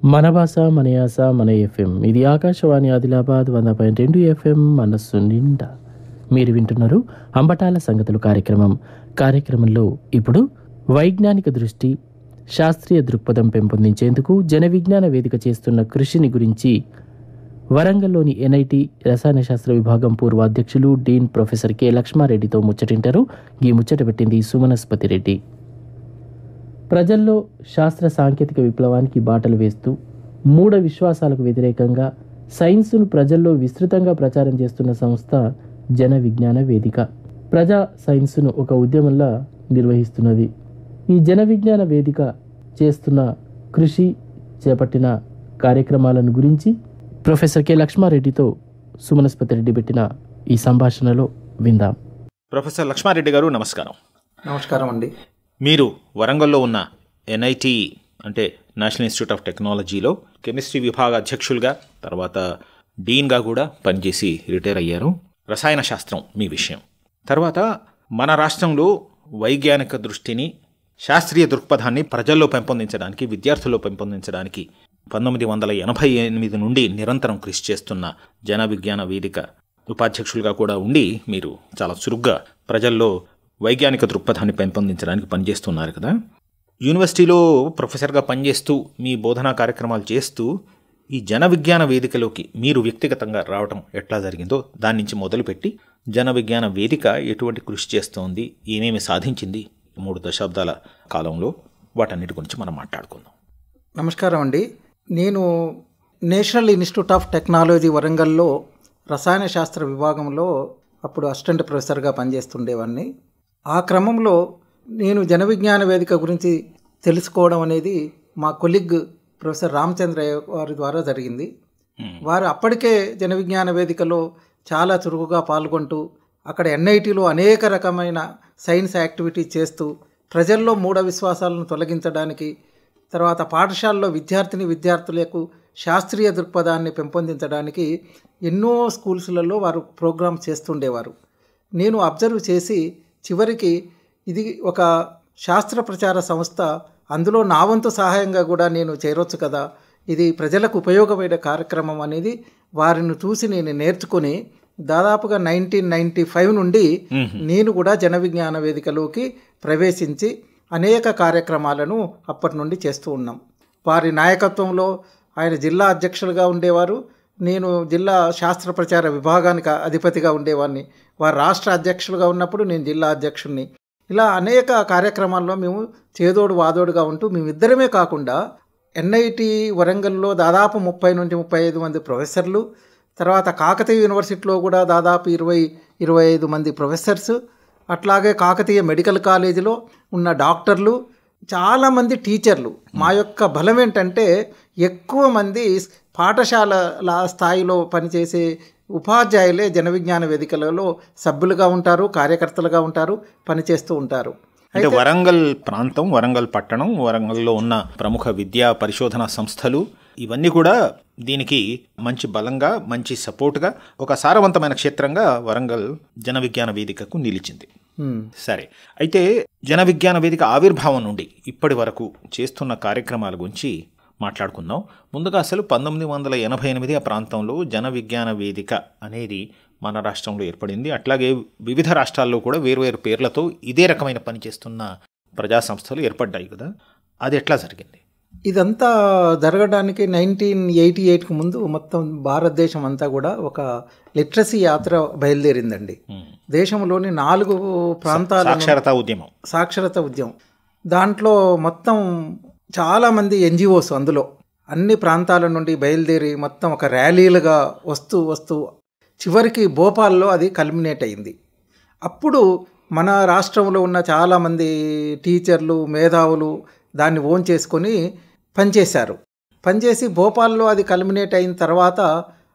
మన భాష మన యాస మన ఎఫ్ఎం. ఇది ఆకాశవాణి ఆదిలాబాద్ 100.2 ఎఫ్ఎం. మనస్సు నిండా మీరు వింటున్నారు అంబటాల సంగతులు కార్యక్రమంలో ఇప్పుడు వైజ్ఞానిక దృష్టి, శాస్త్రీయ దృక్పథం పెంపొందించేందుకు జన విజ్ఞాన వేదిక చేస్తున్న కృషిని గురించి వరంగల్లోని ఎన్ఐటి రసాయన శాస్త్ర విభాగం పూర్వ అధ్యక్షులు డీన్ ప్రొఫెసర్ కె లక్ష్మారెడ్డితో ముచ్చటింటారు. ఈ ముచ్చట పెట్టింది సుమనస్పతి రెడ్డి. ప్రజల్లో శాస్త్ర సాంకేతిక విప్లవానికి బాటలు వేస్తూ మూఢ విశ్వాసాలకు వ్యతిరేకంగా సైన్సును ప్రజల్లో విస్తృతంగా ప్రచారం చేస్తున్న సంస్థ జన విజ్ఞాన వేదిక. ప్రజా సైన్సును ఒక ఉద్యమంలా నిర్వహిస్తున్నది. ఈ జన విజ్ఞాన వేదిక చేస్తున్న కృషి, చేపట్టిన కార్యక్రమాలను గురించి ప్రొఫెసర్ కె లక్ష్మారెడ్డితో సుమనస్పతి రెడ్డి పెట్టిన ఈ సంభాషణలో విందాం. ప్రొఫెసర్ లక్ష్మారెడ్డి గారు, నమస్కారం. నమస్కారం అండి. మీరు వరంగల్లో ఉన్న ఎన్ఐటి అంటే నేషనల్ ఇన్స్టిట్యూట్ ఆఫ్ టెక్నాలజీలో కెమిస్ట్రీ విభాగ అధ్యక్షులుగా, తర్వాత డీన్గా కూడా పనిచేసి రిటైర్ అయ్యారు. రసాయన శాస్త్రం మీ విషయం. తర్వాత మన రాష్ట్రంలో వైజ్ఞానిక దృష్టిని, శాస్త్రీయ దృక్పథాన్ని ప్రజల్లో పెంపొందించడానికి, విద్యార్థుల్లో పెంపొందించడానికి 1988 నుండి నిరంతరం కృషి చేస్తున్న జన విజ్ఞాన వేదిక ఉపాధ్యక్షులుగా కూడా ఉండి మీరు చాలా చురుగ్గా ప్రజల్లో వైజ్ఞానిక దృక్పథాన్ని పెంపొందించడానికి పనిచేస్తున్నారు కదా. యూనివర్సిటీలో ప్రొఫెసర్గా పనిచేస్తూ మీ బోధనా కార్యక్రమాలు చేస్తూ ఈ జన విజ్ఞాన వేదికలోకి మీరు వ్యక్తిగతంగా రావడం ఎట్లా జరిగిందో దాని నుంచి మొదలుపెట్టి జన విజ్ఞాన వేదిక ఎటువంటి కృషి చేస్తోంది, ఏమేమి సాధించింది 3 దశాబ్దాల కాలంలో, వాటన్నిటి గురించి మనం మాట్లాడుకుందాం. నమస్కారం అండి. నేను నేషనల్ ఇన్స్టిట్యూట్ ఆఫ్ టెక్నాలజీ వరంగల్లో రసాయన శాస్త్ర విభాగంలో అప్పుడు అసిస్టెంట్ ప్రొఫెసర్గా పనిచేస్తుండేవాడిని. ఆ క్రమంలో నేను జన విజ్ఞాన వేదిక గురించి తెలుసుకోవడం అనేది మా కొలీగ్ ప్రొఫెసర్ రామచంద్ర వారి ద్వారా జరిగింది. వారు అప్పటికే జన విజ్ఞాన వేదికలో చాలా చురుకుగా పాల్గొంటూ అక్కడ ఎన్ఐటీలో అనేక రకమైన సైన్స్ యాక్టివిటీ చేస్తూ ప్రజల్లో మూఢ విశ్వాసాలను తొలగించడానికి, తర్వాత పాఠశాలలో విద్యార్థులకు శాస్త్రీయ దృక్పథాన్ని పెంపొందించడానికి ఎన్నో స్కూల్స్లలో వారు ప్రోగ్రామ్స్ చేస్తుండేవారు. నేను అబ్జర్వ్ చేసి చివరికి ఇది ఒక శాస్త్ర ప్రచార సంస్థ, అందులో నా వంతు సహాయంగా కూడా నేను చేరొచ్చు కదా, ఇది ప్రజలకు ఉపయోగమైన కార్యక్రమం అనేది వారిని చూసి నేను నేర్చుకొని దాదాపుగా 1995 నుండి నేను కూడా జన విజ్ఞాన వేదికలోకి ప్రవేశించి అనేక కార్యక్రమాలను అప్పటి నుండి చేస్తూ ఉన్నాం. వారి నాయకత్వంలో ఆయన జిల్లా అధ్యక్షులుగా ఉండేవారు, నేను జిల్లా శాస్త్ర ప్రచార విభాగానికి అధిపతిగా ఉండేవాడిని. వారు రాష్ట్ర అధ్యక్షులుగా ఉన్నప్పుడు నేను జిల్లా అధ్యక్షుడిని. ఇలా అనేక కార్యక్రమాల్లో మేము చేదోడు వాదోడుగా ఉంటూ మేమిద్దరమే కాకుండా ఎన్ఐటి వరంగల్లో దాదాపు 30 నుండి 35 మంది ప్రొఫెసర్లు, తర్వాత కాకతీయ యూనివర్సిటీలో కూడా దాదాపు 20-25 మంది ప్రొఫెసర్స్, అట్లాగే కాకతీయ మెడికల్ కాలేజీలో ఉన్న డాక్టర్లు, చాలామంది టీచర్లు. మా యొక్క బలం ఏంటంటే ఎక్కువ మంది పాఠశాలల స్థాయిలో పనిచేసే ఉపాధ్యాయులే జన విజ్ఞాన వేదికలలో సభ్యులుగా ఉంటారు, కార్యకర్తలుగా ఉంటారు, పనిచేస్తూ ఉంటారు. అంటే వరంగల్ ప్రాంతం, వరంగల్ పట్టణం, వరంగల్లో ఉన్న ప్రముఖ విద్యా పరిశోధన సంస్థలు ఇవన్నీ కూడా దీనికి మంచి బలంగా, మంచి సపోర్ట్గా, ఒక సారవంతమైన క్షేత్రంగా వరంగల్ జన విజ్ఞాన వేదికకు నిలిచింది. సరే, అయితే జన విజ్ఞాన వేదిక ఆవిర్భావం నుండి ఇప్పటి వరకు చేస్తున్న కార్యక్రమాల గురించి మాట్లాడుకుందాం. ముందుగా అసలు 1988 ఆ ప్రాంతంలో జన విజ్ఞాన వేదిక అనేది మన రాష్ట్రంలో ఏర్పడింది. అట్లాగే వివిధ రాష్ట్రాల్లో కూడా వేరువేరు పేర్లతో ఇదే రకమైన పని చేస్తున్న ప్రజా సంస్థలు ఏర్పడ్డాయి కదా, అది ఎట్లా జరిగింది? ఇదంతా జరగడానికి 1988కు ముందు మొత్తం భారతదేశం అంతా కూడా ఒక లిటరసీ యాత్ర బయలుదేరిందండి. దేశంలోని 4 ప్రాంతాల సాక్షరత ఉద్యమం. దాంట్లో మొత్తం చాలామంది ఎన్జిఓస్ అందులో అన్ని ప్రాంతాల నుండి బయలుదేరి మొత్తం ఒక ర్యాలీలుగా వస్తూ చివరికి భోపాల్లో అది కల్మినేట్ అయింది. అప్పుడు మన రాష్ట్రంలో ఉన్న చాలామంది టీచర్లు, మేధావులు దాన్ని ఓన్ చేసుకొని పనిచేసి భోపాల్లో అది కల్మినేట్ అయిన తర్వాత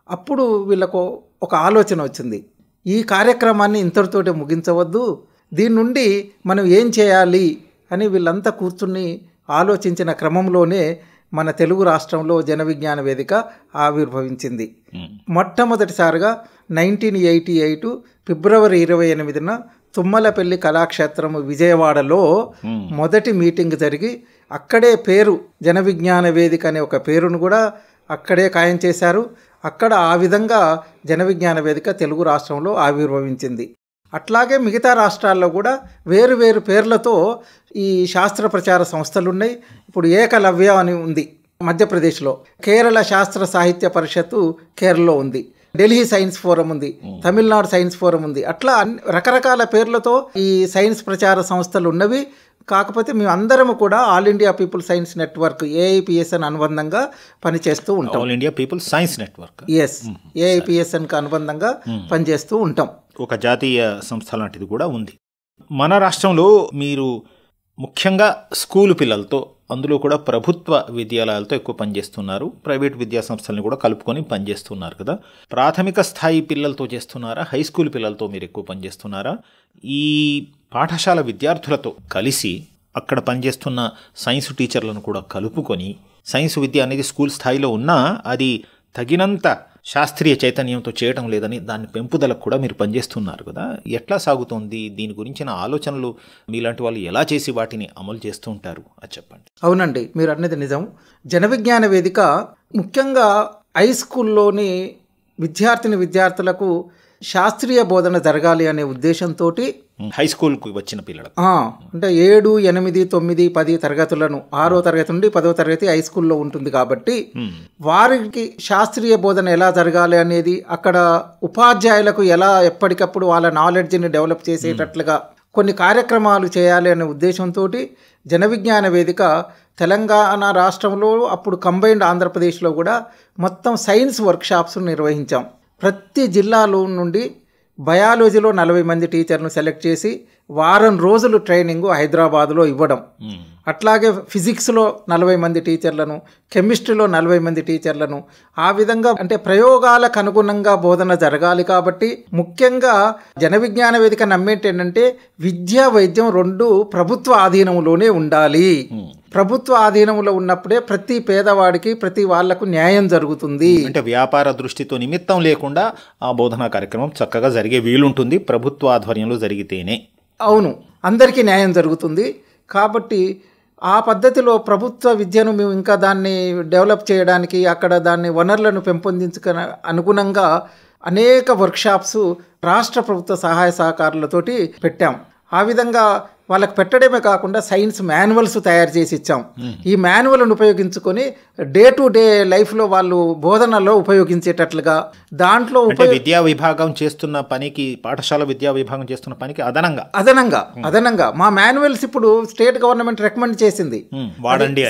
అప్పుడు వీళ్ళకు ఒక ఆలోచన వచ్చింది, ఈ కార్యక్రమాన్ని ఇంతటితోటే ముగించవద్దు, దీని నుండి మనం ఏం చేయాలి అని వీళ్ళంతా కూర్చుని ఆలోచించిన క్రమంలోనే మన తెలుగు రాష్ట్రంలో జన విజ్ఞాన వేదిక ఆవిర్భవించింది. మొట్టమొదటిసారిగా 1988 ఫిబ్రవరి 28న తుమ్మలపల్లి కళాక్షేత్రము విజయవాడలో మొదటి మీటింగ్ జరిగి అక్కడే పేరు జన విజ్ఞాన వేదిక అనే ఒక పేరును కూడా అక్కడే ఖాయం చేశారు. అక్కడ ఆ విధంగా జన విజ్ఞాన వేదిక తెలుగు రాష్ట్రంలో ఆవిర్భవించింది. అట్లాగే మిగతా రాష్ట్రాల్లో కూడా వేరు వేరు పేర్లతో ఈ శాస్త్ర ప్రచార సంస్థలు ఉన్నాయి. ఇప్పుడు ఏకలవ్య అని ఉంది మధ్యప్రదేశ్లో, కేరళ శాస్త్ర సాహిత్య పరిషత్తు కేరళలో ఉంది, ఢిల్లీ సైన్స్ ఫోరం ఉంది, తమిళనాడు సైన్స్ ఫోరం ఉంది. అట్లా రకరకాల పేర్లతో ఈ సైన్స్ ప్రచార సంస్థలు ఉన్నవి. కాకపోతే మేము అందరము కూడా all India people science network AIPSN అనుబంధంగా పనిచేస్తూ ఉంటాం. All India people science network, yes, ఏఐపిఎస్ఎన్కి అనుబంధంగా పనిచేస్తూ ఉంటాం. ఒక జాతీయ సంస్థ లాంటిది కూడా ఉంది. మన రాష్ట్రంలో మీరు ముఖ్యంగా స్కూలు పిల్లలతో, అందులో కూడా ప్రభుత్వ విద్యాలయాలతో ఎక్కువ పనిచేస్తున్నారు. ప్రైవేట్ విద్యా సంస్థలను కూడా కలుపుకొని పనిచేస్తున్నారు కదా. ప్రాథమిక స్థాయి పిల్లలతో చేస్తున్నారా, హై స్కూల్ పిల్లలతో మీరు ఎక్కువ పనిచేస్తున్నారా? ఈ పాఠశాల విద్యార్థులతో కలిసి అక్కడ పనిచేస్తున్న సైన్స్ టీచర్లను కూడా కలుపుకొని, సైన్స్ విద్య అనేది స్కూల్ స్థాయిలో ఉన్నా అది తగినంత శాస్త్రీయ చైతన్యంతో చేయటం లేదని దాని పెంపుదలకు కూడా మీరు పనిచేస్తున్నారు కదా. ఎట్లా సాగుతోంది? దీని గురించిన ఆలోచనలు మీలాంటి వాళ్ళు ఎలా చేసి వాటిని అమలు చేస్తూ ఉంటారు, అది చెప్పండి. అవునండి, మీరు అన్నది నిజం. జన విజ్ఞాన వేదిక ముఖ్యంగా హై స్కూల్లోని విద్యార్థులకు శాస్త్రీయ బోధన జరగాలి అనే ఉద్దేశంతో హై స్కూల్కి వచ్చిన పిల్లలకు అంటే 7, 8, 9, 10 తరగతులను 6వ తరగతి నుండి 10వ తరగతి హై స్కూల్లో ఉంటుంది కాబట్టి వారికి శాస్త్రీయ బోధన ఎలా జరగాలి అనేది, అక్కడ ఉపాధ్యాయులకు ఎలా ఎప్పటికప్పుడు వాళ్ళ నాలెడ్జ్ని డెవలప్ చేసేటట్లుగా కొన్ని కార్యక్రమాలు చేయాలి అనే ఉద్దేశంతో జన విజ్ఞాన వేదిక తెలంగాణ రాష్ట్రంలో, అప్పుడు కంబైన్డ్ ఆంధ్రప్రదేశ్లో కూడా మొత్తం సైన్స్ వర్క్షాప్స్ నిర్వహించాం. ప్రతి జిల్లాలో నుండి బయాలజీలో 40 మంది టీచర్ను సెలెక్ట్ చేసి వారం రోజులు ట్రైనింగ్ హైదరాబాద్లో ఇవ్వడం. అట్లాగే ఫిజిక్స్లో 40 మంది టీచర్లను, కెమిస్ట్రీలో 40 మంది టీచర్లను, ఆ విధంగా అంటే ప్రయోగాలకు అనుగుణంగా బోధన జరగాలి. కాబట్టి ముఖ్యంగా జన విజ్ఞాన వేదిక నమ్మేటి ఏంటంటే విద్య వైద్యం 2 ప్రభుత్వ ఆధీనంలోనే ఉండాలి. ప్రభుత్వ ఆధీనంలో ఉన్నప్పుడే ప్రతి పేదవాడికి, ప్రతి వాళ్లకు న్యాయం జరుగుతుంది. అంటే వ్యాపార దృష్టితో నిమిత్తం లేకుండా ఆ బోధనా కార్యక్రమం చక్కగా జరిగే వీలుంటుంది ప్రభుత్వ ఆధ్వర్యంలో జరిగితేనే. అవును, అందరికీ న్యాయం జరుగుతుంది. కాబట్టి ఆ పద్ధతిలో ప్రభుత్వ విద్యను మేము ఇంకా దాన్ని డెవలప్ చేయడానికి, అక్కడ దాన్ని వనరులను పెంపొందించుకు అనుగుణంగా అనేక వర్క్షాప్స్ రాష్ట్ర ప్రభుత్వ సహాయ సహకారులతోటి పెట్టాం. ఆ విధంగా వాళ్ళకి పెట్టడమే కాకుండా సైన్స్ మాన్యువల్స్ తయారు చేసి ఇచ్చాం. ఈ మాన్యువల్ను ఉపయోగించుకొని డే టు డే లైఫ్లో వాళ్ళు బోధనలో ఉపయోగించేటట్లుగా దాంట్లో విద్యా విభాగం చేస్తున్న పనికి, పాఠశాల విద్యా విభాగం చేస్తున్న పనికి అదనంగా మా మాన్యువల్స్ ఇప్పుడు స్టేట్ గవర్నమెంట్ రికమెండ్ చేసింది.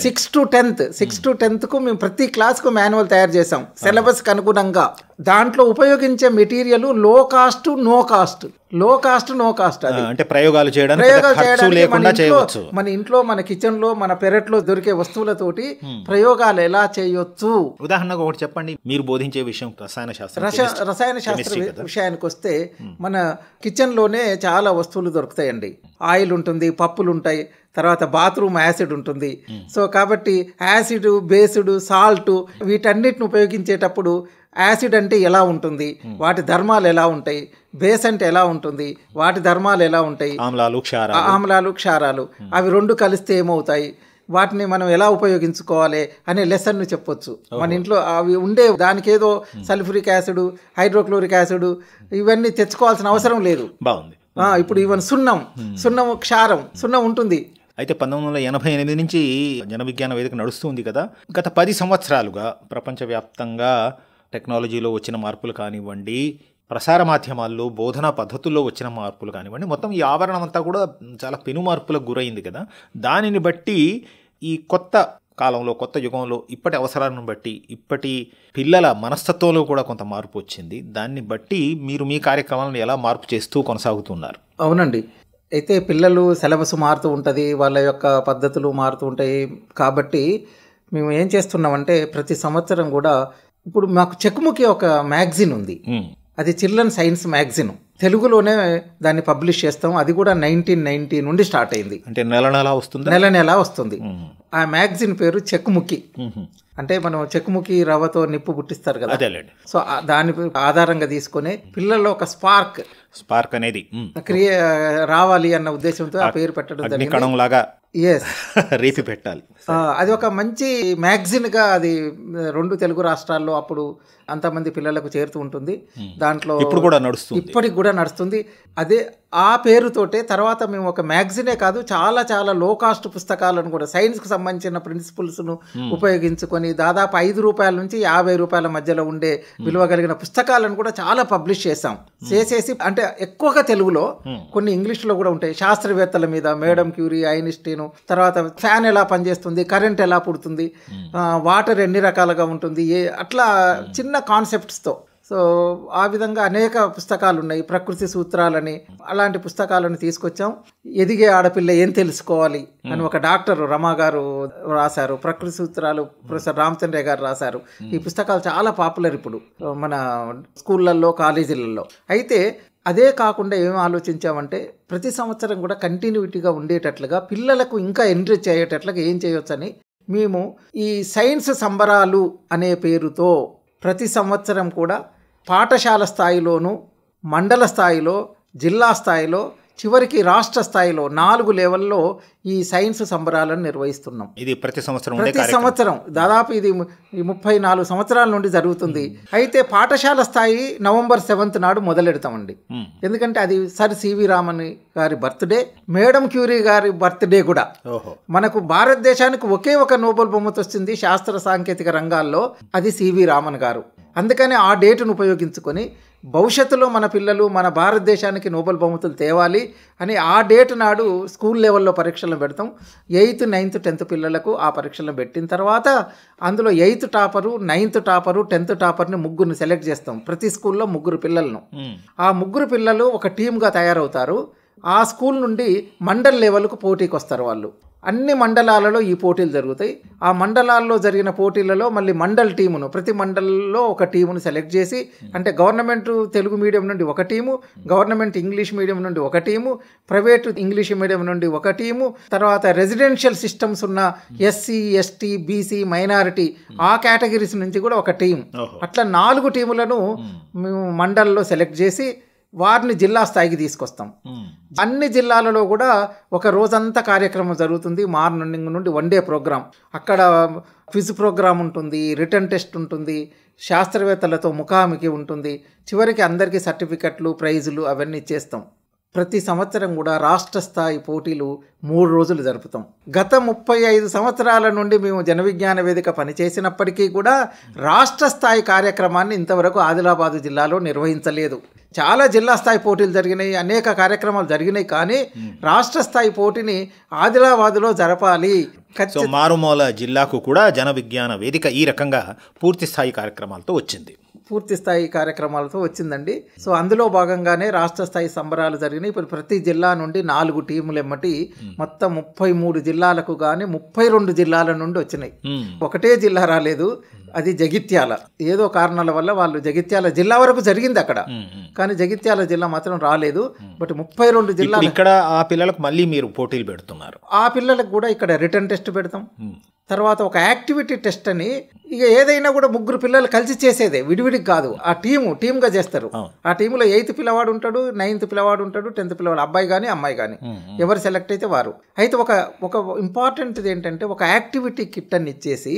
6 to 10th మేము ప్రతి క్లాస్కు మాన్యువల్ తయారు చేసాం సిలబస్కి అనుగుణంగా. దాంట్లో ఉపయోగించే మెటీరియల్ లో కాస్ట్ నో కాస్ట్ అది అంటే ప్రయోగాలు చేయడానికి మన ఇంట్లో, మన కిచెన్ లో, మన పెరట్లో దొరికే వస్తువులతోటి ప్రయోగాలు ఎలా చేయొచ్చు. ఉదాహరణకు ఒకటి చెప్పండి. మీరు బోధించే విషయం రసాయన శాస్త్ర విషయానికి వస్తే మన కిచెన్ లోనే చాలా వస్తువులు దొరుకుతాయండి. ఆయిల్ ఉంటుంది, పప్పులు ఉంటాయి, తర్వాత బాత్రూమ్ యాసిడ్ ఉంటుంది. సో కాబట్టి యాసిడ్, బేస్డ్, సాల్ట్ వీటన్నిటిని ఉపయోగించేటప్పుడు యాసిడ్ అంటే ఎలా ఉంటుంది, వాటి ధర్మాలు ఎలా ఉంటాయి, బేస్ అంటే ఎలా ఉంటుంది, వాటి ధర్మాలు ఎలా ఉంటాయి, ఆమ్లాలు, క్షారాలు అవి 2 కలిస్తే ఏమవుతాయి, వాటిని మనం ఎలా ఉపయోగించుకోవాలి అనే లెసన్ను చెప్పొచ్చు. మన ఇంట్లో అవి ఉండే దానికి ఏదో సల్ఫ్యూరిక్ యాసిడ్, హైడ్రోక్లోరిక్ యాసిడ్ ఇవన్నీ తెచ్చుకోవాల్సిన అవసరం లేదు. బాగుంది. ఇప్పుడు ఈవెన్ సున్నం, క్షారం, సున్నం ఉంటుంది. అయితే 1988 నుంచి జన విజ్ఞాన వేదిక నడుస్తుంది కదా. గత 10 సంవత్సరాలుగా ప్రపంచవ్యాప్తంగా టెక్నాలజీలో వచ్చిన మార్పులు కానివ్వండి, ప్రసార మాధ్యమాల్లో బోధనా పద్ధతుల్లో వచ్చిన మార్పులు కానివ్వండి, మొత్తం ఈ ఆవరణం అంతా కూడా చాలా పెను మార్పులకు గురైంది కదా. దానిని బట్టి ఈ కొత్త కాలంలో, కొత్త యుగంలో, ఇప్పటి అవసరాలను బట్టి, ఇప్పటి పిల్లల మనస్తత్వంలో కూడా కొంత మార్పు వచ్చింది. దాన్ని బట్టి మీరు మీ కార్యక్రమాలను ఎలా మార్పు చేస్తూ కొనసాగుతున్నారు? అవునండి, అయితే పిల్లలు సిలబస్ మారుతూ ఉంటుంది, వాళ్ళ యొక్క పద్ధతులు మారుతూ ఉంటాయి. కాబట్టి మేము ఏం చేస్తున్నామంటే ప్రతి సంవత్సరం కూడా, ఇప్పుడు మాకు చెక్కుముకి ఒక మ్యాగజిన్ ఉంది, అది చిల్డ్రన్ సైన్స్ మ్యాగజిన్, తెలుగులోనే దాన్ని పబ్లిష్ చేస్తాం. అది కూడా 1990 నుండి స్టార్ట్ అయింది. అంటే నెల నెలా వస్తుంది. ఆ మ్యాగజిన్ పేరు చెక్కుముకి. అంటే మనం చెక్కుముకి రవ్వతో నిప్పు పుట్టిస్తారు కదా, అదేలేండి. సో దాని ఆధారంగా తీసుకొని పిల్లల్లో ఒక స్పార్క్ అనేది రావాలి అన్న ఉద్దేశంతో ఆ పేరు పెట్టడం జరిగింది. కణంలాగా ఎస్ రేపి పెట్టాలి. అది ఒక మంచి మ్యాగజిన్గా అది 2 తెలుగు రాష్ట్రాల్లో అప్పుడు అంతమంది పిల్లలకు చేరుతూ ఉంటుంది. దాంట్లో ఇప్పటికి కూడా నడుస్తుంది. అదే ఆ పేరుతోటే తర్వాత మేము ఒక మ్యాగజినే కాదు, చాలా చాలా లో కాస్ట్ పుస్తకాలను కూడా సైన్స్కి సంబంధించిన ప్రిన్సిపల్స్ను ఉపయోగించుకొని దాదాపు 5 రూపాయల నుంచి 50 రూపాయల మధ్యలో ఉండే విలువ కలిగిన పుస్తకాలను కూడా చాలా పబ్లిష్ చేసేసి అంటే ఎక్కువగా తెలుగులో, కొన్ని ఇంగ్లీష్లో కూడా ఉంటాయి. శాస్త్రవేత్తల మీద మేడం క్యూరీ, ఐన్స్టీన్, తర్వాత ఫ్యాన్ ఎలా పనిచేస్తుంది, కరెంట్ ఎలా పుడుతుంది, వాటర్ ఎన్ని రకాలుగా ఉంటుంది, అట్లా చిన్న కాన్సెప్ట్స్తో. సో ఆ విధంగా అనేక పుస్తకాలు ఉన్నాయి. ప్రకృతి సూత్రాలని అలాంటి పుస్తకాలను తీసుకొచ్చాం. ఎదిగే ఆడపిల్ల ఏం తెలుసుకోవాలి అని ఒక డాక్టర్ రమా గారు రాశారు. ప్రకృతి సూత్రాలు ప్రొఫెసర్ రామచంద్రయ్య గారు రాశారు. ఈ పుస్తకాలు చాలా పాపులర్ ఇప్పుడు మన స్కూళ్ళల్లో, కాలేజీలలో. అయితే అదే కాకుండా ఏం ఆలోచించామంటే ప్రతి సంవత్సరం కూడా కంటిన్యూటీగా ఉండేటట్లుగా పిల్లలకు ఇంకా ఎంకరేజ్ అయ్యేటట్లుగా ఏం చేయొచ్చని మేము ఈ సైన్స్ సంబరాలు అనే పేరుతో ప్రతి సంవత్సరం కూడా పాఠశాల స్థాయిలోను, మండల స్థాయిలో, జిల్లా స్థాయిలో, చివరికి రాష్ట్ర స్థాయిలో 4 లెవెల్లో ఈ సైన్స్ సంబరాలను నిర్వహిస్తున్నాం. ఇది ప్రతి సంవత్సరం దాదాపు ఇది 34 సంవత్సరాల నుండి జరుగుతుంది. అయితే పాఠశాల స్థాయి నవంబర్ 7th నాడు మొదలెడతామండి. ఎందుకంటే అది సర్ సివి రామన్ గారి బర్త్డే, మేడం క్యూరీ గారి బర్త్డే కూడా. మనకు భారతదేశానికి ఒకే ఒక నోబెల్ బహుమతి వచ్చింది శాస్త్ర సాంకేతిక రంగాల్లో, అది సివి రామన్ గారు. అందుకని ఆ డేటును ఉపయోగించుకొని భవిష్యత్తులో మన పిల్లలు మన భారతదేశానికి నోబెల్ బహుమతులు తేవాలి అని ఆ డేట్ నాడు స్కూల్ లెవెల్లో పరీక్షలను పెడతాం. 8th, 9th, 10th పిల్లలకు ఆ పరీక్షలను పెట్టిన తర్వాత అందులో 8th topper, 9th topper, 10th టాపర్ని 3 select చేస్తాం. ప్రతి స్కూల్లో 3 పిల్లలను. ఆ 3 పిల్లలు ఒక టీమ్గా తయారవుతారు. ఆ స్కూల్ నుండి మండల్ లెవెల్కు పోటీకి వస్తారు వాళ్ళు. అన్ని మండలాలలో ఈ పోటీలు జరుగుతాయి. ఆ మండలాల్లో జరిగిన పోటీలలో మళ్ళీ మండల్ టీమును, ప్రతి మండలంలో ఒక టీమును సెలెక్ట్ చేసి, అంటే గవర్నమెంట్ తెలుగు మీడియం నుండి ఒక టీము, గవర్నమెంట్ ఇంగ్లీష్ మీడియం నుండి ఒక టీము, ప్రైవేటు ఇంగ్లీష్ మీడియం నుండి ఒక టీము, తర్వాత రెసిడెన్షియల్ సిస్టమ్స్ ఉన్న ఎస్సీ, ఎస్టీ, బీసీ, మైనారిటీ ఆ కేటగిరీస్ నుంచి కూడా ఒక టీం, అట్లా 4 టీములను మేము మండల్లో సెలెక్ట్ చేసి వారిని జిల్లా స్థాయికి తీసుకొస్తాం. అన్ని జిల్లాలలో కూడా ఒక రోజంతా కార్యక్రమం జరుగుతుంది. మార్నింగ్ నుండి 1 డే ప్రోగ్రామ్. అక్కడ క్విజ్ ప్రోగ్రామ్ ఉంటుంది, రిటర్న్ టెస్ట్ ఉంటుంది, శాస్త్రవేత్తలతో ముఖాముఖి ఉంటుంది. చివరికి అందరికీ సర్టిఫికెట్లు, ప్రైజులు అవన్నీ ఇచ్చేస్తాం. ప్రతి సంవత్సరం కూడా రాష్ట్ర స్థాయి పోటీలు 3 రోజులు జరుపుతాం. గత 35 సంవత్సరాల నుండి మేము జన విజ్ఞాన వేదిక పనిచేసినప్పటికీ కూడా రాష్ట్ర స్థాయి కార్యక్రమాన్ని ఇంతవరకు ఆదిలాబాదు జిల్లాలో నిర్వహించలేదు. చాలా జిల్లా స్థాయి పోటీలు జరిగినాయి, అనేక కార్యక్రమాలు జరిగినాయి, కానీ రాష్ట్ర స్థాయి పోటీని ఆదిలాబాదులో జరపాలి. మారుమూల జిల్లాకు కూడా జన విజ్ఞాన వేదిక ఈ రకంగా పూర్తి స్థాయి కార్యక్రమాలతో వచ్చిందండి. సో అందులో భాగంగానే రాష్ట్ర స్థాయి సంబరాలు జరిగినాయి. ఇప్పుడు ప్రతి జిల్లా నుండి 4 టీములు ఎమ్మటి మొత్తం 33 జిల్లాలకు కానీ 32 జిల్లాల నుండి వచ్చినాయి. ఒకటే జిల్లా రాలేదు, అది జగిత్యాల. ఏదో కారణాల వల్ల వాళ్ళు జగిత్యాల జిల్లా వరకు జరిగింది అక్కడ, కానీ జగిత్యాల జిల్లా మాత్రం రాలేదు. బట్ 32 జిల్లాలు. ఇక్కడ ఆ పిల్లలకు మళ్ళీ మీరు పోటీలు పెడుతున్నారు. ఆ పిల్లలకు కూడా ఇక్కడ రిటర్న్ టెస్ట్ పెడతాం. తర్వాత ఒక యాక్టివిటీ టెస్ట్ అని, ఇక ఏదైనా కూడా 3 పిల్లలు కలిసి చేసేదే, విడివిడికి కాదు. ఆ టీమ్గా చేస్తారు. ఆ టీంలో 8th పిల్లవాడు ఉంటాడు, 9th పిల్లవాడు ఉంటాడు, 10th పిల్లవాడు, అబ్బాయి కానీ అమ్మాయి కానీ, ఎవరు సెలెక్ట్ అయితే వారు. అయితే ఒక ఇంపార్టెంట్ ఏంటంటే ఒక యాక్టివిటీ కిట్ అని ఇచ్చేసి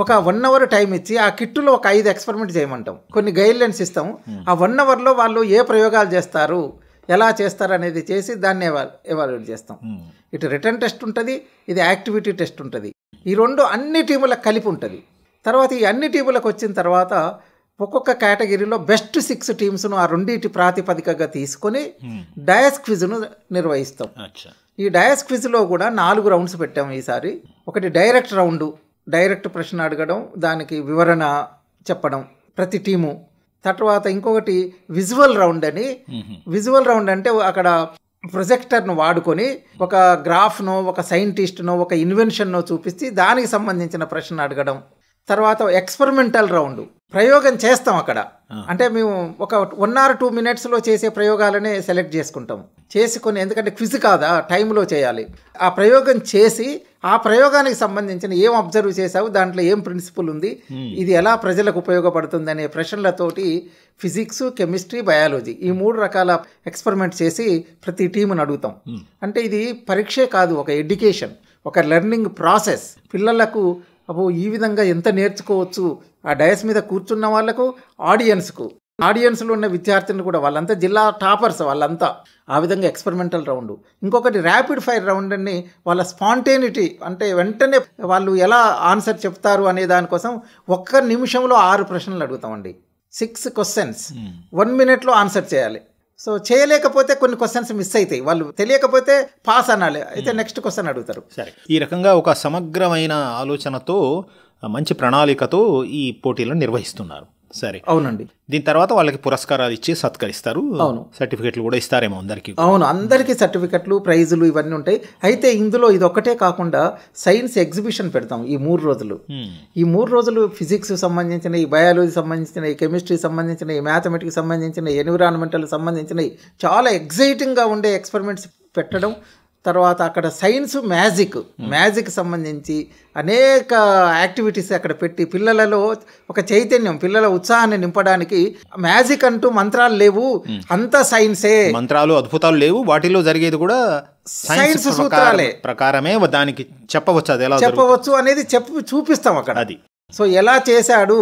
ఒక 1 hour టైం ఇచ్చి ఆ కిట్లో ఒక 5 ఎక్స్పెరిమెంట్ చేయమంటాం. కొన్ని గైడ్ లైన్స్ ఇస్తాం. ఆ 1 hourలో వాళ్ళు ఏ ప్రయోగాలు చేస్తారు, ఎలా చేస్తారు అనేది చేసి దాన్ని ఎవాల్యుయేట్ చేస్తాం. ఇటు రిటర్న్ టెస్ట్ ఉంటుంది, ఇది యాక్టివిటీ టెస్ట్ ఉంటుంది. ఈ 2 అన్ని టీములకు కలిపి ఉంటుంది. తర్వాత ఈ అన్ని టీములకు వచ్చిన తర్వాత ఒక్కొక్క కేటగిరీలో బెస్ట్ 6 టీమ్స్ను ఆ 2 ప్రాతిపదికగా తీసుకొని డయాస్ క్విజ్ను నిర్వహిస్తాం. ఈ డయాస్ క్విజ్లో కూడా 4 రౌండ్స్ పెట్టాము ఈసారి. ఒకటి డైరెక్ట్ రౌండు, డైరెక్ట్ ప్రశ్న అడగడం, దానికి వివరణ చెప్పడం ప్రతి టీము. తర్వాత ఇంకొకటి విజువల్ రౌండ్ అని. విజువల్ రౌండ్ అంటే అక్కడ ప్రొజెక్టర్ను వాడుకొని ఒక గ్రాఫ్నో, ఒక సైంటిస్ట్నో, ఒక ఇన్వెన్షన్నో చూపిస్తే దానికి సంబంధించిన ప్రశ్న అడగడం. తర్వాత ఎక్స్పెరిమెంటల్ రౌండ్, ప్రయోగం చేస్తాం అక్కడ. అంటే మేము ఒక 1 or 2 minutesలో చేసే ప్రయోగాలనే సెలెక్ట్ చేసుకుంటాం. చేసుకొని, ఎందుకంటే క్విజ్ కాదా, టైంలో చేయాలి. ఆ ప్రయోగం చేసి ఆ ప్రయోగానికి సంబంధించిన ఏం అబ్జర్వ్ చేసావు, దాంట్లో ఏం ప్రిన్సిపల్ ఉంది, ఇది ఎలా ప్రజలకు ఉపయోగపడుతుంది అనే ప్రశ్నలతోటి ఫిజిక్స్, కెమిస్ట్రీ, బయాలజీ ఈ 3 రకాల ఎక్స్పెరిమెంట్ చేసి ప్రతి టీముని అడుగుతాం. అంటే ఇది పరీక్షే కాదు, ఒక ఎడ్యుకేషన్, ఒక లెర్నింగ్ ప్రాసెస్. పిల్లలకు అబ్బో ఈ విధంగా ఎంత నేర్చుకోవచ్చు, ఆ డయస్ మీద కూర్చున్న వాళ్ళకు, ఆడియన్స్లో ఉన్న విద్యార్థులు కూడా, వాళ్ళంతా జిల్లా టాపర్స్ వాళ్ళంతా. ఆ విధంగా ఎక్స్పెరిమెంటల్ రౌండ్. ఇంకొకటి ర్యాపిడ్ ఫైర్ రౌండ్ అని, వాళ్ళ స్పాంటేనిటీ అంటే వెంటనే వాళ్ళు ఎలా ఆన్సర్ చెప్తారు అనే దానికోసం 1 నిమిషంలో 6 ప్రశ్నలు అడుగుతామండి. 6 క్వశ్చన్స్ 1 minute ఆన్సర్ చేయాలి. సో చేయలేకపోతే కొన్ని క్వశ్చన్స్ మిస్ అవుతాయి, వాళ్ళు తెలియకపోతే పాస్ అనాలి, అయితే నెక్స్ట్ క్వశ్చన్ అడుగుతారు. సరే, ఈ రకంగా ఒక సమగ్రమైన ఆలోచనతో, మంచి ప్రణాళికతో ఈ పోటీలను నిర్వహిస్తున్నారు. సరే, అవునండి. దీని తర్వాత వాళ్ళకి పురస్కారాలు ఇచ్చి సత్కరిస్తారు. అవును, సర్టిఫికెట్లు కూడా ఇస్తారేమో అందరికీ. అవును, అందరికీ సర్టిఫికెట్లు, ప్రైజులు ఇవన్నీ ఉంటాయి. అయితే ఇందులో ఇది ఒక్కటే కాకుండా సైన్స్ ఎగ్జిబిషన్ పెడతాం ఈ 3 రోజులు. ఈ 3 రోజులు ఫిజిక్స్ సంబంధించినవి, బయాలజీ సంబంధించినవి, కెమిస్ట్రీ సంబంధించినవి, మ్యాథమెటిక్స్ సంబంధించినవి, ఎన్విరాన్మెంటల్ సంబంధించినవి, చాలా ఎగ్జైటింగ్గా ఉండే ఎక్స్పెరిమెంట్స్ పెట్టడం. తర్వాత అక్కడ సైన్స్, మ్యాజిక్ సంబంధించి అనేక యాక్టివిటీస్ అక్కడ పెట్టి పిల్లలలో ఒక చైతన్యం, పిల్లల ఉత్సాహాన్ని నింపడానికి. మ్యాజిక్ అంటూ మంత్రాలు లేవు, అంతా సైన్సే. మంత్రాలు, అద్భుతాలు లేవు, వాటిలో జరిగేది కూడా సైన్స్ సూత్రాలే ప్రకారమే. దానికి చెప్పవచ్చు, అది ఎలా చెప్పవచ్చు అనేది చూపిస్తాం అక్కడ. అది సో ఎలా చేశాడు,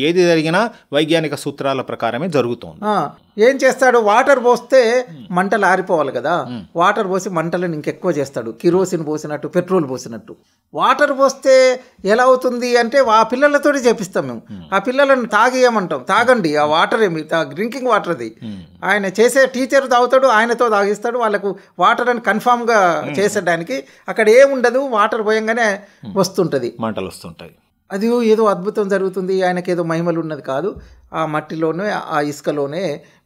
ఏది జరిగినా వైజ్ఞానిక సూత్రాల ప్రకారమే జరుగుతుంది. ఏం చేస్తాడు, వాటర్ పోస్తే మంటలు ఆరిపోవాలి కదా, వాటర్ పోసి మంటలను ఇంకెక్కువ చేస్తాడు, కిరోసిన్ పోసినట్టు, పెట్రోల్ పోసినట్టు. వాటర్ పోస్తే ఎలా అవుతుంది అంటే ఆ పిల్లలతో చేపిస్తాం మేము. ఆ పిల్లలను తాగేయమంటాం, తాగండి ఆ వాటర్, ఏమి డ్రింకింగ్ వాటర్ అది. ఆయన చేసే టీచర్ తాగుతాడు, ఆయనతో తాగిస్తాడు. వాళ్ళకు వాటర్ అని కన్ఫామ్గా చేసేయడానికి అక్కడ ఏముండదు, వాటర్ పోయంగానే వస్తుంటుంది, మంటలు వస్తుంటాయి. అది ఏదో అద్భుతం జరుగుతుంది, ఆయనకి ఏదో మహిమలు ఉన్నది కాదు. ఆ మట్టిలోనే, ఆ ఇసుకలోనే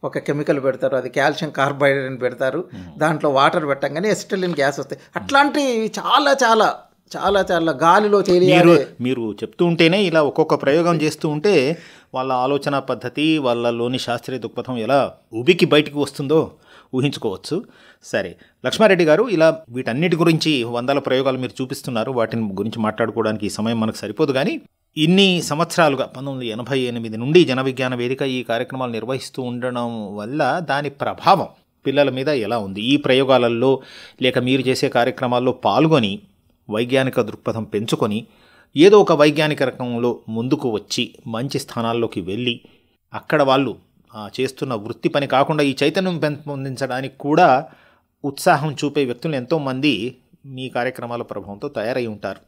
ఒక కెమికల్ పెడతారు, అది కాల్షియం కార్బైడ్ అని పెడతారు. దాంట్లో వాటర్ పెట్టంగానే ఎసిటిలిన్ గ్యాస్ వస్తాయి. అట్లాంటివి చాలా చాలా చాలా చాలా గాలిలో తేలియాలి. మీరు చెప్తూ ఉంటేనే, ఇలా ఒక్కొక్క ప్రయోగం చేస్తూ ఉంటే వాళ్ళ ఆలోచన పద్ధతి, వాళ్ళలోని శాస్త్రీయ దృక్పథం ఎలా ఉబికి బయటికి వస్తుందో ఊహించుకోవచ్చు. సరే లక్ష్మారెడ్డి గారు, ఇలా వీటన్నిటి గురించి 100 ప్రయోగాలు మీరు చూపిస్తున్నారు. వాటిని గురించి మాట్లాడుకోవడానికి ఈ సమయం మనకు సరిపోదు. కానీ ఇన్ని సంవత్సరాలుగా 1988 నుండి జన విజ్ఞాన వేదిక ఈ కార్యక్రమాలు నిర్వహిస్తూ ఉండడం వల్ల దాని ప్రభావం పిల్లల మీద ఎలా ఉంది? ఈ ప్రయోగాలలో లేక మీరు చేసే కార్యక్రమాల్లో పాల్గొని వైజ్ఞానిక దృక్పథం పెంచుకొని ఏదో ఒక వైజ్ఞానిక రకంలో ముందుకు వచ్చి మంచి స్థానాల్లోకి వెళ్ళి అక్కడ వాళ్ళు చేస్తున్న వృత్తి పని కాకుండా ఈ చైతన్యం పెంపొందించడానికి కూడా ఉత్సాహం చూపే వ్యక్తులు ఎంతోమంది మీ కార్యక్రమాల ప్రభావంతో తయారై ఉంటారు.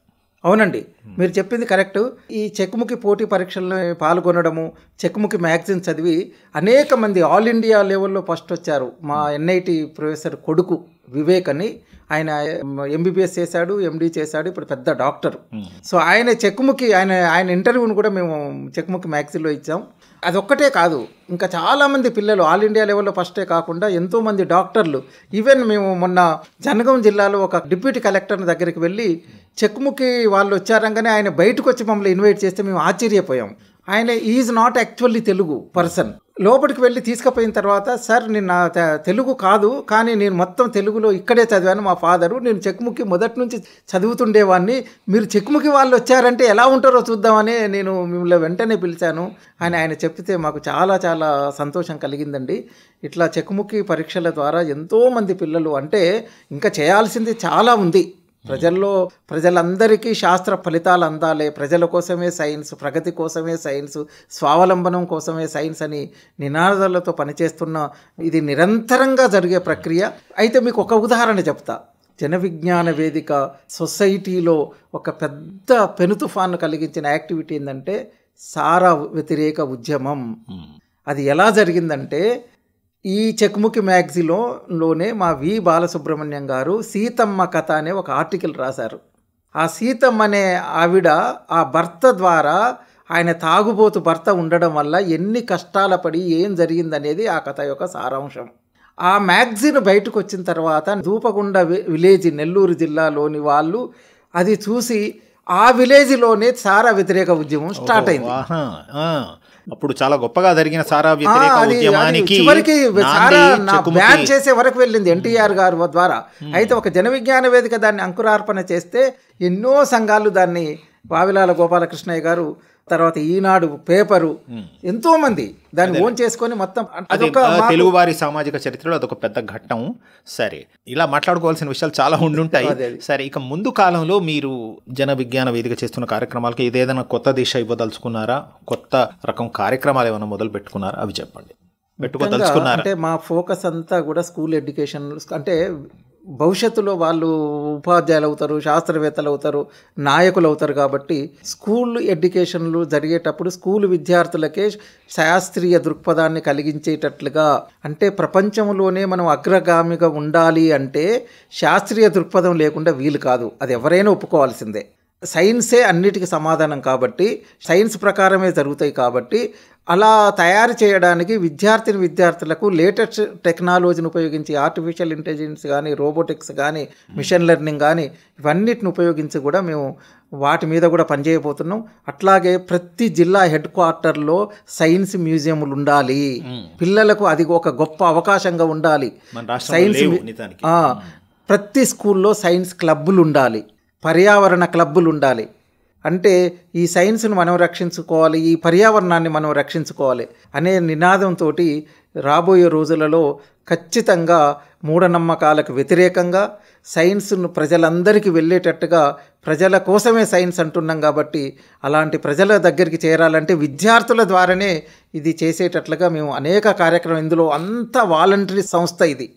అవునండి, మీరు చెప్పింది కరెక్ట్. ఈ చెక్ముఖి పోటీ పరీక్షల్లో పాల్గొనడము, చెక్ముఖి మ్యాగజైన్ చదివి అనేక మంది ఆల్ ఇండియా లెవెల్లో ఫస్ట్ వచ్చారు. మా ఎన్ఐటి ప్రొఫెసర్ కొడుకు వివేక్ అని, ఆయన ఎంబీబీఎస్ చేశాడు, ఎండీ చేశాడు, ఇప్పుడు పెద్ద డాక్టర్. సో ఆయన చెక్ముఖి, ఆయన ఇంటర్వ్యూని కూడా మేము చెక్ముఖి మ్యాగజైన్లో ఇచ్చాం. అదొక్కటే కాదు, ఇంకా చాలామంది పిల్లలు ఆల్ ఇండియా లెవెల్లో ఫస్టే కాకుండా ఎంతోమంది డాక్టర్లు. ఈవెన్ మేము మొన్న జనగాం జిల్లాలో ఒక డిప్యూటీ కలెక్టర్ దగ్గరికి వెళ్ళి చెక్ముఖి వాళ్ళు వచ్చారంగానే ఆయన బయటకు వచ్చి మమ్మల్ని ఇన్వైట్ చేస్తే మేము ఆశ్చర్యపోయాం. ఆయన is not actually Telugu person. లోపలికి వెళ్ళి తీసుకుపోయిన తర్వాత, సార్ నేను తెలుగు కాదు, కానీ నేను మొత్తం తెలుగులో ఇక్కడే చదివాను, మా ఫాదరు, నేను చెక్ముఖి మొదటి నుంచి చదువుతుండేవాడిని, మీరు చెక్ముఖి వాళ్ళు వచ్చారంటే ఎలా ఉంటారో చూద్దామని నేను మిమ్మల్ని వెంటనే పిలిచాను అని ఆయన చెప్తే మాకు చాలా చాలా సంతోషం కలిగిందండి. ఇట్లా చెక్ముఖి పరీక్షల ద్వారా ఎంతోమంది పిల్లలు, అంటే ఇంకా చేయాల్సింది చాలా ఉంది. ప్రజలందరికీ శాస్త్ర ఫలితాలు అందాలి, ప్రజల కోసమే సైన్స్, ప్రగతి కోసమే సైన్స్, స్వావలంబనం కోసమే సైన్స్ అని నినాదాలతో పనిచేస్తున్న ఇది నిరంతరంగా జరిగే ప్రక్రియ. అయితే మీకు ఒక ఉదాహరణ చెప్తా. జన విజ్ఞాన వేదిక సొసైటీలో ఒక పెద్ద పెను తుఫాను కలిగించిన యాక్టివిటీ ఏంటంటే సారా వ్యతిరేక ఉద్యమం. అది ఎలా జరిగిందంటే, ఈ చెక్ముఖి మ్యాగజైన్లోనే మా వి బాలసుబ్రహ్మణ్యం గారు సీతమ్మ కథ అనే ఒక ఆర్టికల్ రాశారు. ఆ సీతమ్మ అనే ఆవిడ, ఆ భర్త ద్వారా, ఆయన తాగుబోతు భర్త ఉండడం వల్ల ఎన్ని కష్టాల పడి ఏం జరిగిందనేది ఆ కథ యొక్క సారాంశం. ఆ మ్యాగజైన్ బయటకు వచ్చిన తర్వాత దూపగుండ విలేజ్ నెల్లూరు జిల్లాలోని వాళ్ళు అది చూసి ఆ విలేజ్లోనే సారా వ్యతిరేక ఉద్యమం స్టార్ట్ అయింది. ఆహా, ఆ. అప్పుడు చాలా గొప్పగా జరిగిన సారా వ్యతిరేక ఉద్యమానికి చివరికి సారా చెకుముకి బ్యాన్ చేసే వరకు వెళ్ళింది ఎన్టీఆర్ గారు ద్వారా. అయితే ఒక జన విజ్ఞాన వేదిక దాన్ని అంకురార్పణ చేస్తే ఎన్నో సంఘాలు దాన్ని, వావిలాల గోపాలకృష్ణయ్య గారు, తర్వాత ఈనాడు పేపరు, ఎంతో మంది దాన్ని ఓన్ చేసుకొని మొత్తం అదొక తెలుగు వారి సామాజిక చరిత్రలో అదొక పెద్ద ఘట్టం. సరే, ఇలా మాట్లాడుకోవాల్సిన విషయాలు చాలా ఉండుంటాయి. సరే, ఇక ముందు కాలంలో మీరు జన విజ్ఞాన వేదిక చేస్తున్న కార్యక్రమాలకి ఏదైనా కొత్త దిశ ఇవ్వదలుచుకున్నారా? కొత్త రకం కార్యక్రమాలు ఏమైనా మొదలు పెట్టుకున్నారా? అవి చెప్పండి. పెట్టుకోదలుచుకున్నారా? అంటే మా ఫోకస్ అంతా కూడా స్కూల్ ఎడ్యుకేషన్. అంటే భవిష్యత్తులో వాళ్ళు ఉపాధ్యాయులు అవుతారు, శాస్త్రవేత్తలు అవుతారు, నాయకులు అవుతారు. కాబట్టి స్కూల్ ఎడ్యుకేషన్లు జరిగేటప్పుడు స్కూల్ విద్యార్థులకే శాస్త్రీయ దృక్పథాన్ని కలిగించేటట్లుగా, అంటే ప్రపంచంలోనే మనం అగ్రగామిగా ఉండాలి అంటే శాస్త్రీయ దృక్పథం లేకుండా వీలు కాదు. అది ఎవరైనా ఒప్పుకోవాల్సిందే. సైన్సే అన్నిటికీ సమాధానం కాబట్టి, సైన్స్ ప్రకారమే జరుగుతాయి కాబట్టి, అలా తయారు చేయడానికి విద్యార్థులకు లేటెస్ట్ టెక్నాలజీని ఉపయోగించి, ఆర్టిఫిషియల్ ఇంటెలిజెన్స్ కానీ, రోబోటిక్స్ కానీ, మిషన్ లెర్నింగ్ కానీ, ఇవన్నిటిని ఉపయోగించి కూడా మేము వాటి మీద కూడా పనిచేయబోతున్నాం. అట్లాగే ప్రతి జిల్లా హెడ్ క్వార్టర్లో సైన్స్ మ్యూజియంలు ఉండాలి. పిల్లలకు అది ఒక గొప్ప అవకాశంగా ఉండాలి. సైన్స్ ప్రతి స్కూల్లో సైన్స్ క్లబ్బులు ఉండాలి, పర్యావరణ క్లబ్బులు ఉండాలి. అంటే ఈ సైన్స్ను మనం రక్షించుకోవాలి, ఈ పర్యావరణాన్ని మనం రక్షించుకోవాలి అనే నినాదంతో రాబోయే రోజులలో ఖచ్చితంగా మూఢనమ్మకాలకు వ్యతిరేకంగా సైన్స్ను ప్రజలందరికీ వెళ్ళేటట్టుగా, ప్రజల కోసమే సైన్స్ అంటున్నాం కాబట్టి అలాంటి ప్రజల దగ్గరికి చేరాలంటే విద్యార్థుల ద్వారానే ఇది చేసేటట్లుగా మేము అనేక కార్యక్రమం, ఇందులో అంతా వాలంటరీ సంస్థ ఇది.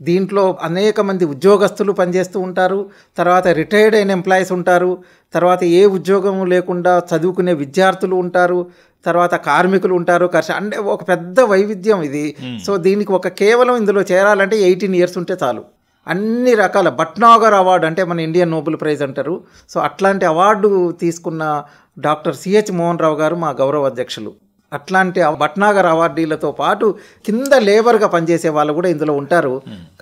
దీంట్లో అనేక మంది ఉద్యోగస్తులు పనిచేస్తూ ఉంటారు, తర్వాత రిటైర్డ్ అయిన ఎంప్లాయీస్ ఉంటారు, తర్వాత ఏ ఉద్యోగం లేకుండా చదువుకునే విద్యార్థులు ఉంటారు, తర్వాత కార్మికులు ఉంటారు. అంటే ఒక పెద్ద వైవిధ్యం ఇది. సో దీనికి కేవలం ఇందులో చేరాలంటే 18 years ఉంటే చాలు. అన్ని రకాల భట్నాగర్ అవార్డు, అంటే మన ఇండియన్ నోబెల్ ప్రైజ్ అంటారు. సో అట్లాంటి అవార్డు తీసుకున్న డాక్టర్ సిహెచ్ మోహన్ రావు గారు మా గౌరవ అధ్యక్షులు. అట్లాంటి భట్నాగర్ అవార్డీలతో పాటు కింద లేబర్గా పనిచేసే వాళ్ళు కూడా ఇందులో ఉంటారు.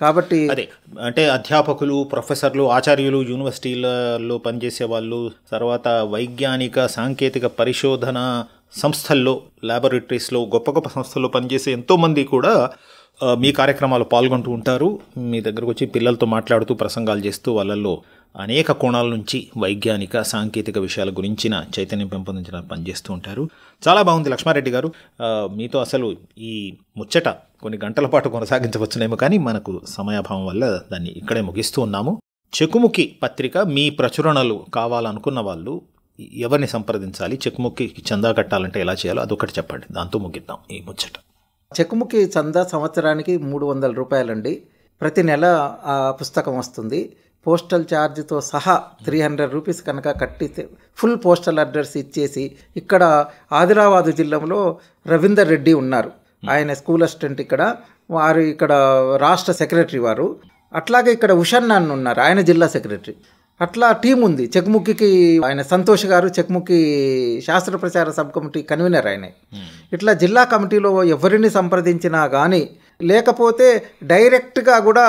కాబట్టి అదే, అంటే అధ్యాపకులు, ప్రొఫెసర్లు, ఆచార్యులు, యూనివర్సిటీలలో పనిచేసే వాళ్ళు, తర్వాత వైజ్ఞానిక సాంకేతిక పరిశోధన సంస్థల్లో, ల్యాబొరేటరీస్లో, గొప్ప గొప్ప సంస్థల్లో పనిచేసే ఎంతోమంది కూడా మీ కార్యక్రమాలు పాల్గొంటూ ఉంటారు. మీ దగ్గరకు వచ్చి పిల్లలతో మాట్లాడుతూ, ప్రసంగాలు చేస్తూ వాళ్ళల్లో అనేక కోణాల నుంచి వైజ్ఞానిక సాంకేతిక విషయాల గురించిన చైతన్యం పెంపొందించిన పనిచేస్తూ ఉంటారు. చాలా బాగుంది లక్ష్మారెడ్డి గారు. మీతో అసలు ఈ ముచ్చట కొన్ని గంటల పాటు కొనసాగించవచ్చునేమో, కానీ మనకు సమయాభావం వల్ల దాన్ని ఇక్కడే ముగిస్తూ ఉన్నాము. చెకుముకి పత్రిక మీ ప్రచురణలు కావాలనుకున్న వాళ్ళు ఎవరిని సంప్రదించాలి? చెకుముకి చందా కట్టాలంటే ఎలా చేయాలో అదొకటి చెప్పండి, దాంతో ముగిద్దాం ఈ ముచ్చట. చెకుముకి చందా సంవత్సరానికి 300 రూపాయలండి. ప్రతి నెల ఆ పుస్తకం వస్తుంది. పోస్టల్ ఛార్జ్తో సహా 300 రూపీస్ కనుక కట్టితే ఫుల్ పోస్టల్ అడ్రస్ ఇచ్చేసి, ఇక్కడ ఆదిలాబాదు జిల్లాలో రవీందర్ రెడ్డి ఉన్నారు, ఆయన స్కూల్ అసిస్టెంట్, వారు ఇక్కడ రాష్ట్ర సెక్రటరీ వారు. అట్లాగే ఇక్కడ ఉషన్న ఉన్నారు, ఆయన జిల్లా సెక్రటరీ. అట్లా టీం ఉంది. చెకుముకి ఆయన సంతోష్ గారు చెకుముకి శాస్త్ర ప్రచార సబ్ కమిటీ కన్వీనర్ ఆయన. ఇట్లా జిల్లా కమిటీలో ఎవరిని సంప్రదించినా కానీ, లేకపోతే డైరెక్ట్గా కూడా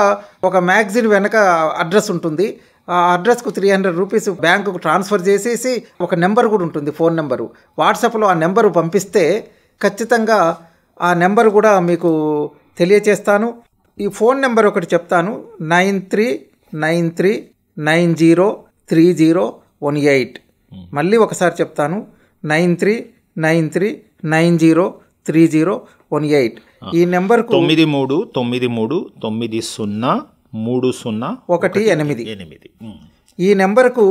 ఒక మ్యాగజైన్ వెనక అడ్రస్ ఉంటుంది, ఆ అడ్రస్కు 300 రూపీస్ బ్యాంకుకు ట్రాన్స్ఫర్ చేసేసి ఒక నెంబర్ కూడా ఉంటుంది, ఫోన్ నెంబరు. వాట్సాప్లో ఆ నెంబరు పంపిస్తే ఖచ్చితంగా ఆ నెంబర్ కూడా మీకు తెలియచేస్తాను. ఈ ఫోన్ నెంబర్ ఒకటి చెప్తాను, 9393903018. మళ్ళీ ఒకసారి చెప్తాను, 9393903018. ఈ నెంబర్కు 9393903018. ఈ నెంబర్కు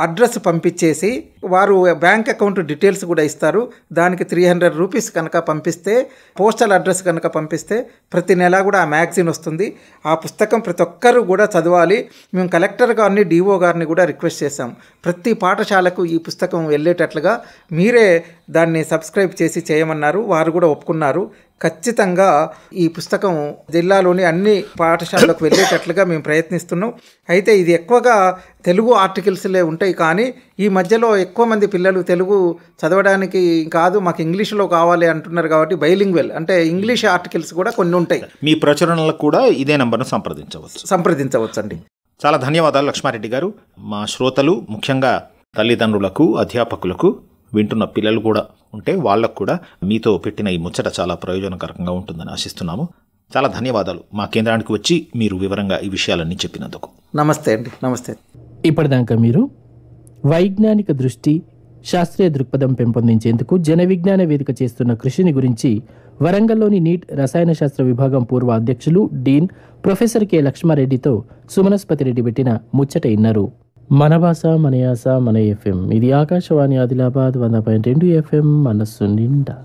అడ్రస్ పంపించేసి వారు బ్యాంక్ అకౌంట్ డీటెయిల్స్ కూడా ఇస్తారు. దానికి 300 రూపీస్ కనుక పంపిస్తే, పోస్టల్ అడ్రస్ కనుక పంపిస్తే ప్రతి నెల కూడా ఆ మ్యాగజైన్ వస్తుంది. ఆ పుస్తకం ప్రతి ఒక్కరూ కూడా చదవాలి. మేము కలెక్టర్ గారిని, డిఓ గారిని కూడా రిక్వెస్ట్ చేశాం, ప్రతి పాఠశాలకు ఈ పుస్తకం వెళ్ళేటట్లుగా మీరే దాన్ని సబ్స్క్రైబ్ చేసి చేయమన్నారు. వారు కూడా ఒప్పుకున్నారు. ఖచ్చితంగా ఈ పుస్తకం జిల్లాలోని అన్ని పాఠశాలలకు వెళ్ళేటట్లుగా మేము ప్రయత్నిస్తున్నాం. అయితే ఇది ఎక్కువగా తెలుగు ఆర్టికల్స్లే ఉంటాయి, కానీ ఈ మధ్యలో ఎక్కువ మంది పిల్లలు తెలుగు చదవడానికి కాదు, మాకు ఇంగ్లీష్లో కావాలి అంటున్నారు. కాబట్టి బైలింగ్వెల్, అంటే ఇంగ్లీష్ ఆర్టికల్స్ కూడా కొన్ని ఉంటాయి. మీ ప్రచురణలకు కూడా ఇదే నెంబర్ను సంప్రదించవచ్చు అండి. చాలా ధన్యవాదాలు లక్ష్మారెడ్డి గారు. మా శ్రోతలు, ముఖ్యంగా తల్లిదండ్రులకు, అధ్యాపకులకు, వింటున్న పిల్లలు కూడా ఉంటే వాళ్ళకు కూడా మీతో పెట్టిన ఈ ముచ్చట చాలా ప్రయోజనకరంగా ఉంటుందని ఆశిస్తున్నాము. చాలా ధన్యవాదాలు మా కేంద్రానికి వచ్చి మీరు వివరంగా ఈ విషయాలన్నీ చెప్పినందుకు. నమస్తే అండి. నమస్తే. ఇప్పటిదాకా మీరు వైజ్ఞానిక దృష్టి, శాస్త్రీయ దృక్పథం పెంపొందించేందుకు జన విజ్ఞాన వేదిక చేస్తున్న కృషిని గురించి వరంగల్లోని నీట్ రసాయన శాస్త్ర విభాగం పూర్వ అధ్యక్షులు డీన్ ప్రొఫెసర్ కె లక్ష్మారెడ్డితో సుమనస్పతి రెడ్డి పెట్టిన ముచ్చట ఇన్నారు. మన భాష మన యాస మన ఎఫ్ఎం. ఇది ఆకాశవాణి ఆదిలాబాద్ 100.2 FM మనస్సు నిండా.